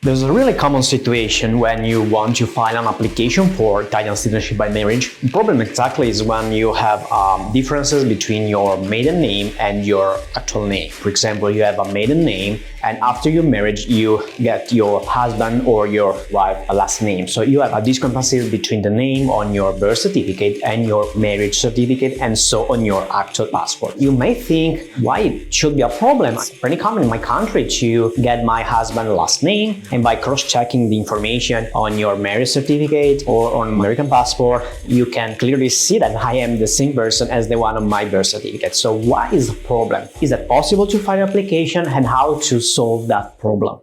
There's a really common situation when you want to file an application for Italian citizenship by marriage. The problem exactly is when you have differences between your maiden name and your actual name. For example, you have a maiden name and after your marriage you get your husband or your wife a last name. So you have a discrepancy between the name on your birth certificate and your marriage certificate and so on your actual passport. You may think, why it should be a problem? It's pretty common in my country to get my husband's last name, and by cross-checking the information on your marriage certificate or on American passport, you can clearly see that I am the same person as the one on my birth certificate. So what is the problem? Is it possible to file an application, and how to solve that problem?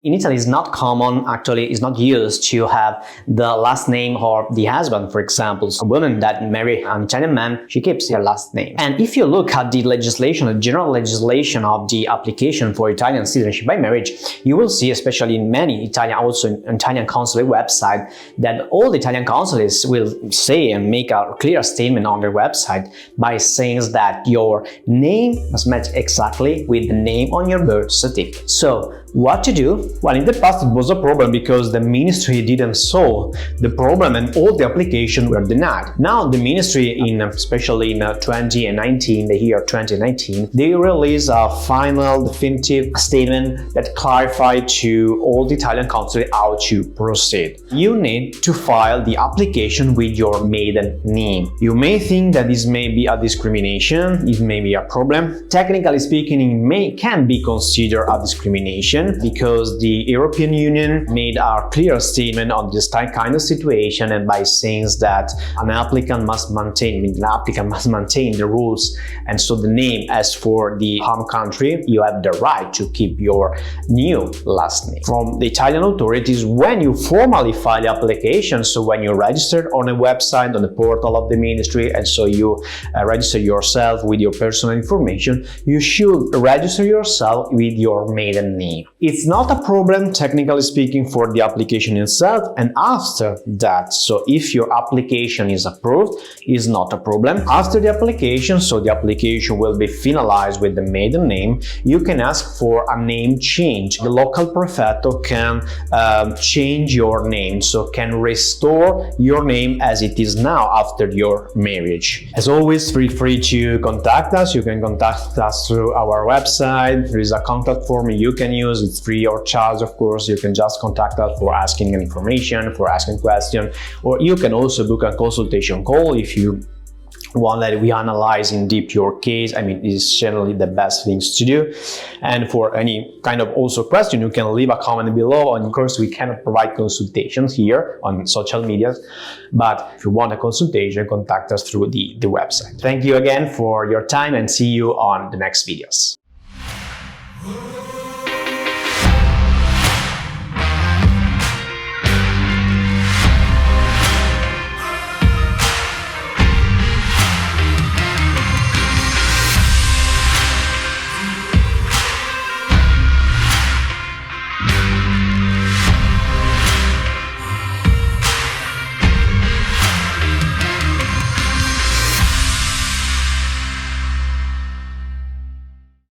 In Italy, it's not common, actually, it's not used to have the last name of the husband, for example. So a woman that marries an Italian man, she keeps her last name. And if you look at the legislation, the general legislation of the application for Italian citizenship by marriage, you will see, especially in many Italian, also in Italian consulate website, that all the Italian consulates will say and make a clear statement on their website by saying that your name must match exactly with the name on your birth certificate. So, what to do? Well, in the past it was a problem because the ministry didn't solve the problem and all the applications were denied. Now the ministry, especially in 2019, the year 2019, they released a final definitive statement that clarified to all the Italian consulate how to proceed. You need to file the application with your maiden name. You may think that this may be a discrimination, it may be a problem. Technically speaking, it can be considered a discrimination, because the European Union made a clear statement on this kind of situation, and by saying that an applicant must maintain the rules, and so the name as for the home country, you have the right to keep your new last name. From the Italian authorities, when you formally file the application, so when you register on a website, on the portal of the ministry, and so you register yourself with your personal information, you should register yourself with your maiden name. It's not a problem, technically speaking, for the application itself, and after that, so if your application is approved, is not a problem. After the application, so the application will be finalized with the maiden name, you can ask for a name change. The local prefetto can change your name, so can restore your name as it is now after your marriage. As always, feel free to contact us. You can contact us through our website. There is a contact form you can use. It's free of charge, of course. You can just contact us for asking information, for asking questions, or you can also book a consultation call if you want that we analyze in deep your case. I mean, it's generally the best things to do. And for any kind of also question, you can leave a comment below. And of course, we cannot provide consultations here on social media, but if you want a consultation, contact us through the website. Thank you again for your time and see you on the next videos.